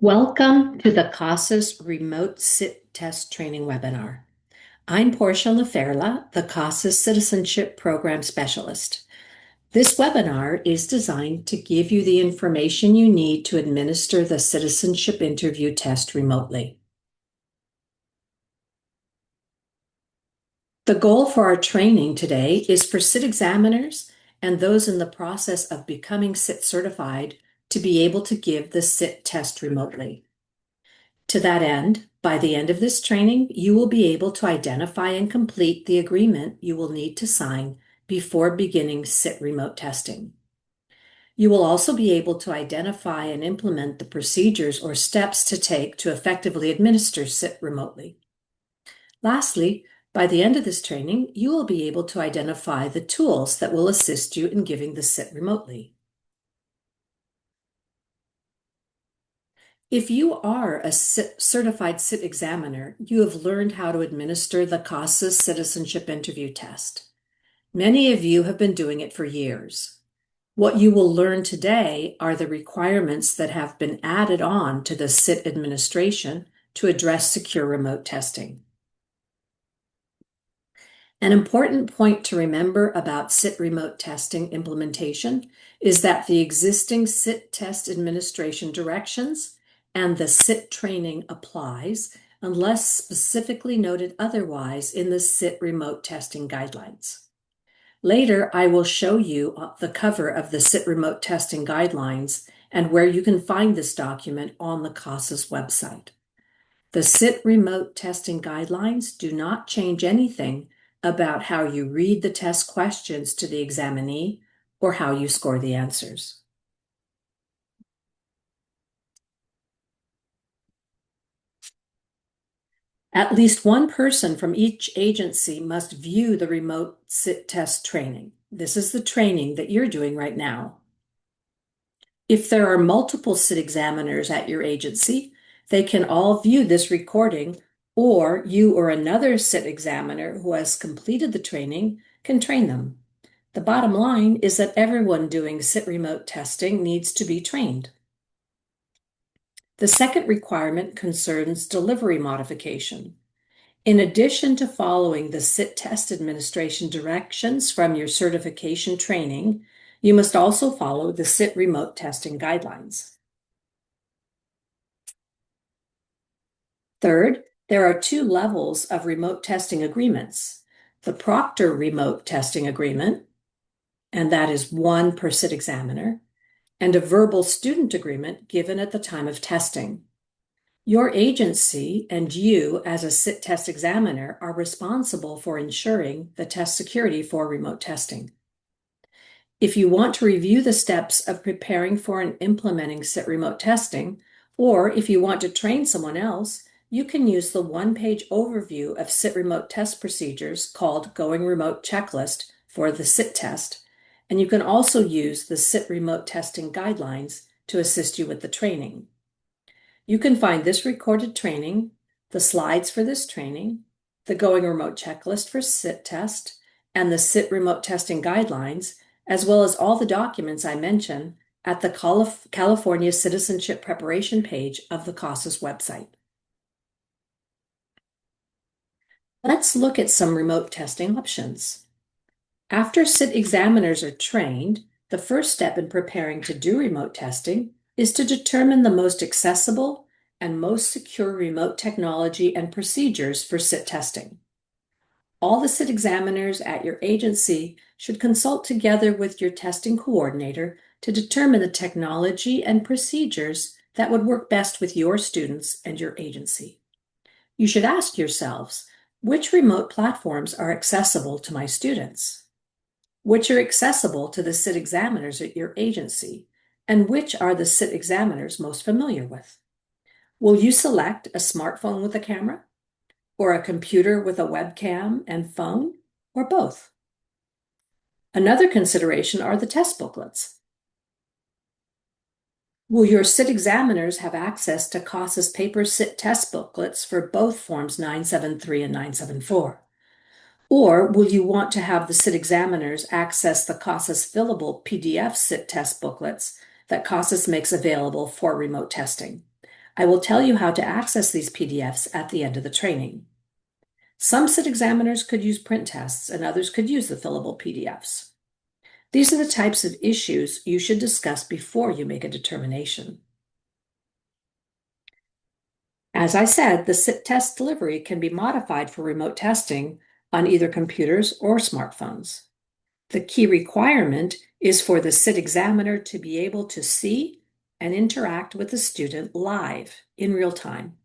Welcome to the CASAS Remote Sit Test Training webinar. I'm Portia LaFerla, the CASAS Citizenship Program Specialist. This webinar is designed to give you the information you need to administer the citizenship interview test remotely. The goal for our training today is for CIT examiners and those in the process of becoming CIT certified to be able to give the CIT test remotely. To that end, by the end of this training, you will be able to identify and complete the agreement you will need to sign before beginning CIT remote testing. You will also be able to identify and implement the procedures or steps to take to effectively administer CIT remotely. Lastly, by the end of this training, you will be able to identify the tools that will assist you in giving the CIT remotely. If you are a certified CIT examiner, you have learned how to administer the CASAS citizenship interview test. Many of you have been doing it for years. What you will learn today are the requirements that have been added on to the CIT administration to address secure remote testing. An important point to remember about CIT remote testing implementation is that the existing CIT test administration directions and the CIT training applies unless specifically noted otherwise in the CIT remote testing guidelines. Later, I will show you the cover of the CIT remote testing guidelines and where you can find this document on the CASAS website. The CIT remote testing guidelines do not change anything about how you read the test questions to the examinee or how you score the answers. At least one person from each agency must view the remote CIT test training. This is the training that you're doing right now. If there are multiple CIT examiners at your agency, they can all view this recording, or you or another CIT examiner who has completed the training can train them. The bottom line is that everyone doing CIT remote testing needs to be trained. The second requirement concerns delivery modification. In addition to following the CIT test administration directions from your certification training, you must also follow the CIT remote testing guidelines. Third, there are two levels of remote testing agreements. The proctor remote testing agreement, and that is one per CIT examiner, and a verbal student agreement given at the time of testing. Your agency and you as a CIT test examiner are responsible for ensuring the test security for remote testing. If you want to review the steps of preparing for and implementing CIT remote testing, or if you want to train someone else, you can use the one-page overview of CIT remote test procedures called Going Remote Checklist for the CIT test, and you can also use the CIT remote testing guidelines to assist you with the training. You can find this recorded training, the slides for this training, the Going Remote Checklist for CIT test, and the CIT remote testing guidelines, as well as all the documents I mentioned at the California Citizenship Preparation page of the CASAS website. Let's look at some remote testing options. After CIT examiners are trained, the first step in preparing to do remote testing is to determine the most accessible and most secure remote technology and procedures for CIT testing. All the CIT examiners at your agency should consult together with your testing coordinator to determine the technology and procedures that would work best with your students and your agency. You should ask yourselves, which remote platforms are accessible to my students? Which are accessible to the CIT examiners at your agency? And which are the CIT examiners most familiar with? Will you select a smartphone with a camera, or a computer with a webcam and phone, or both? Another consideration are the test booklets. Will your CIT examiners have access to CASAS paper CIT test booklets for both Forms 973 and 974? Or will you want to have the CIT examiners access the CASAS fillable PDF CIT test booklets that CASAS makes available for remote testing? I will tell you how to access these PDFs at the end of the training. Some CIT examiners could use print tests and others could use the fillable PDFs. These are the types of issues you should discuss before you make a determination. As I said, the CIT test delivery can be modified for remote testing on either computers or smartphones. The key requirement is for the CIT examiner to be able to see and interact with the student live in real time.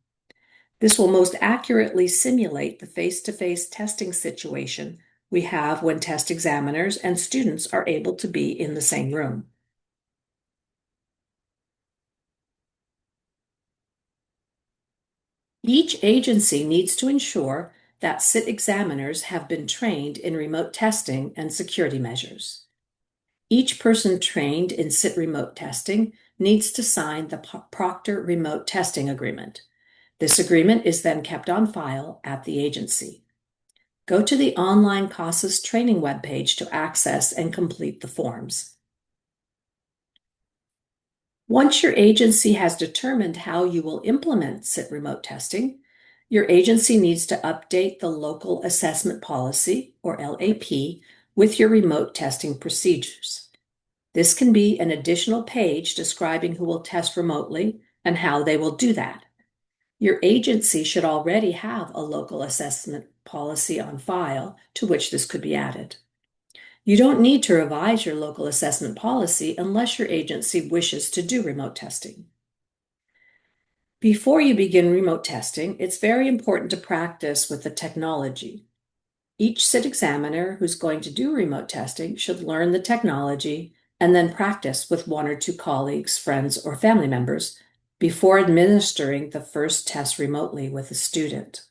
This will most accurately simulate the face-to-face testing situation we have when test examiners and students are able to be in the same room. Each agency needs to ensure that CIT examiners have been trained in remote testing and security measures. Each person trained in CIT remote testing needs to sign the Proctor Remote Testing Agreement. This agreement is then kept on file at the agency. Go to the online CASAS training webpage to access and complete the forms. Once your agency has determined how you will implement CIT remote testing, your agency needs to update the Local Assessment Policy, or LAP, with your remote testing procedures. This can be an additional page describing who will test remotely and how they will do that. Your agency should already have a local assessment policy on file to which this could be added. You don't need to revise your local assessment policy unless your agency wishes to do remote testing. Before you begin remote testing, it's very important to practice with the technology. Each CIT examiner who's going to do remote testing should learn the technology and then practice with one or two colleagues, friends, or family members before administering the first test remotely with a student.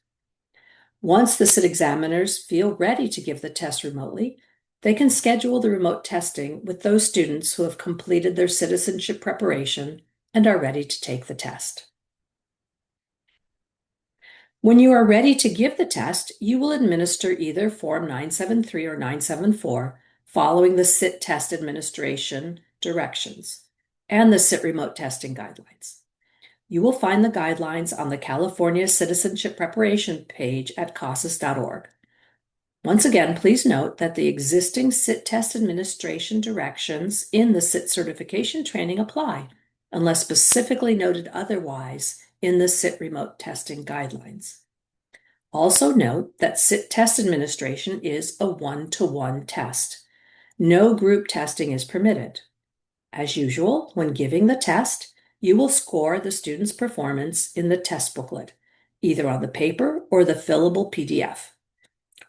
Once the CIT examiners feel ready to give the test remotely, they can schedule the remote testing with those students who have completed their citizenship preparation and are ready to take the test. When you are ready to give the test, you will administer either Form 973 or 974 following the CIT test administration directions and the CIT remote testing guidelines. You will find the guidelines on the California Citizenship Preparation page at CASAS.org. Once again, please note that the existing CIT test administration directions in the CIT certification training apply, unless specifically noted otherwise in the CIT remote testing guidelines. Also note that CIT test administration is a one-to-one test. No group testing is permitted. As usual, when giving the test, you will score the student's performance in the test booklet, either on the paper or the fillable PDF.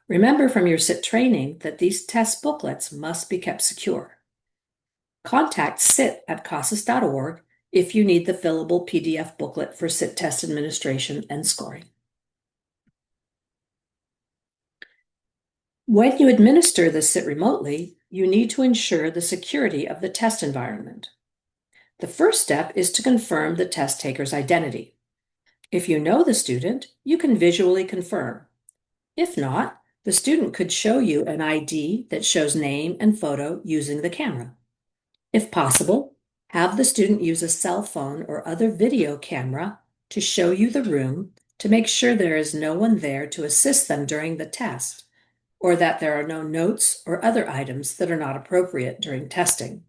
Remember from your CIT training that these test booklets must be kept secure. Contact CIT at CASAS.org if you need the fillable PDF booklet for CIT test administration and scoring. When you administer the CIT remotely, you need to ensure the security of the test environment. The first step is to confirm the test taker's identity. If you know the student, you can visually confirm. If not, the student could show you an ID that shows name and photo using the camera. If possible, have the student use a cell phone or other video camera to show you the room to make sure there is no one there to assist them during the test, or that there are no notes or other items that are not appropriate during testing.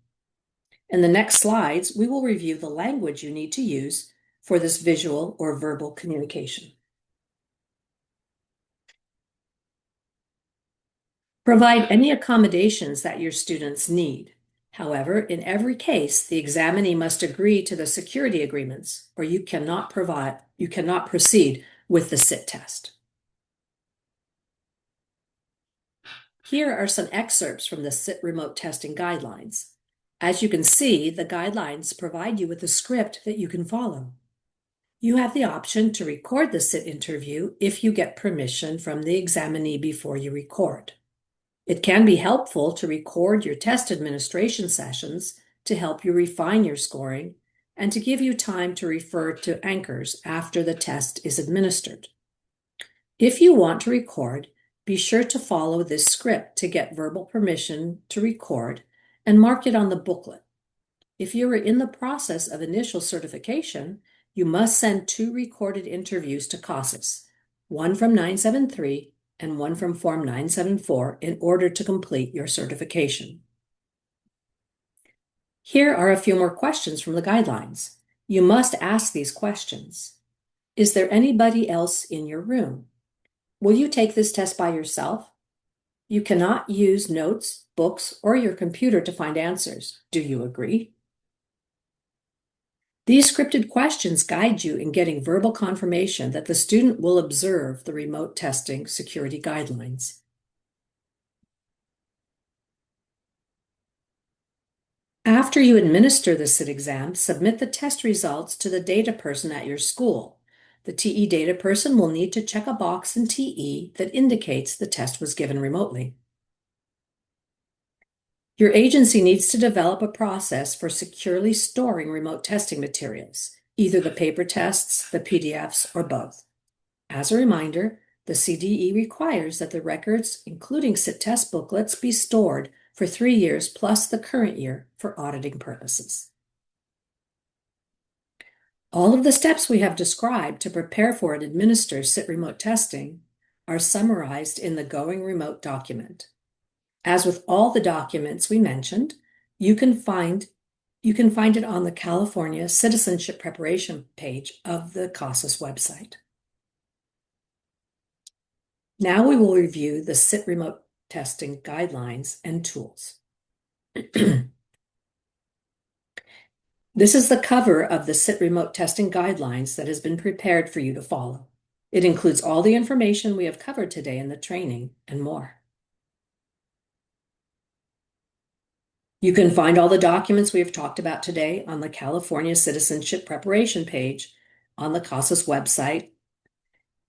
In the next slides, we will review the language you need to use for this visual or verbal communication. Provide any accommodations that your students need. However, in every case, the examinee must agree to the security agreements, or you cannot proceed with the CIT test. Here are some excerpts from the CIT remote testing guidelines. As you can see, the guidelines provide you with a script that you can follow. You have the option to record the CIT interview if you get permission from the examinee before you record. It can be helpful to record your test administration sessions to help you refine your scoring and to give you time to refer to anchors after the test is administered. If you want to record, be sure to follow this script to get verbal permission to record and mark it on the booklet. If you are in the process of initial certification, you must send 2 recorded interviews to CASAS, one from 973 and one from Form 974, in order to complete your certification. Here are a few more questions from the guidelines. You must ask these questions. Is there anybody else in your room? Will you take this test by yourself? You cannot use notes, books, or your computer to find answers. Do you agree? These scripted questions guide you in getting verbal confirmation that the student will observe the remote testing security guidelines. After you administer the CIT exam, submit the test results to the data person at your school. The TE data person will need to check a box in TE that indicates the test was given remotely. Your agency needs to develop a process for securely storing remote testing materials, either the paper tests, the PDFs, or both. As a reminder, the CDE requires that the records, including CIT test booklets, be stored for 3 years plus the current year for auditing purposes. All of the steps we have described to prepare for and administer CIT remote testing are summarized in the Going Remote document. As with all the documents we mentioned, you can find it on the California Citizenship Preparation page of the CASAS website. Now we will review the CIT remote testing guidelines and tools. This is the cover of the CIT remote testing guidelines that has been prepared for you to follow. It includes all the information we have covered today in the training and more. You can find all the documents we have talked about today on the California Citizenship Preparation page on the CASAS website.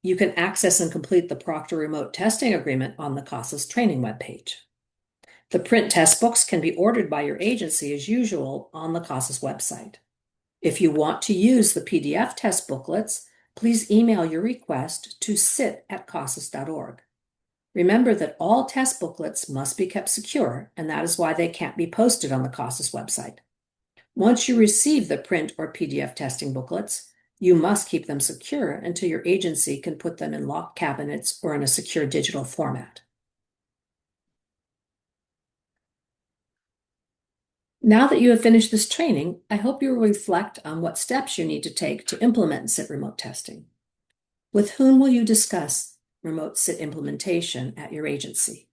You can access and complete the Proctor Remote Testing Agreement on the CASAS training webpage. The print test books can be ordered by your agency as usual on the CASAS website. If you want to use the PDF test booklets, please email your request to cit@casas.org. Remember that all test booklets must be kept secure, and that is why they can't be posted on the CASAS website. Once you receive the print or PDF testing booklets, you must keep them secure until your agency can put them in locked cabinets or in a secure digital format. Now that you have finished this training, I hope you will reflect on what steps you need to take to implement CIT remote testing. With whom will you discuss remote CIT implementation at your agency?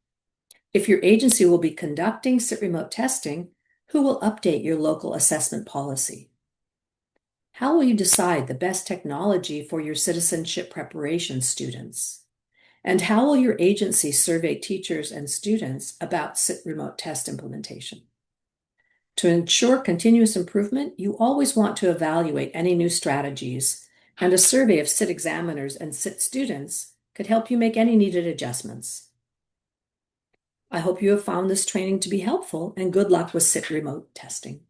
If your agency will be conducting CIT remote testing, who will update your local assessment policy? How will you decide the best technology for your citizenship preparation students? And how will your agency survey teachers and students about CIT remote test implementation? To ensure continuous improvement, you always want to evaluate any new strategies, and a survey of CIT examiners and CIT students could help you make any needed adjustments. I hope you have found this training to be helpful, and good luck with CIT remote testing.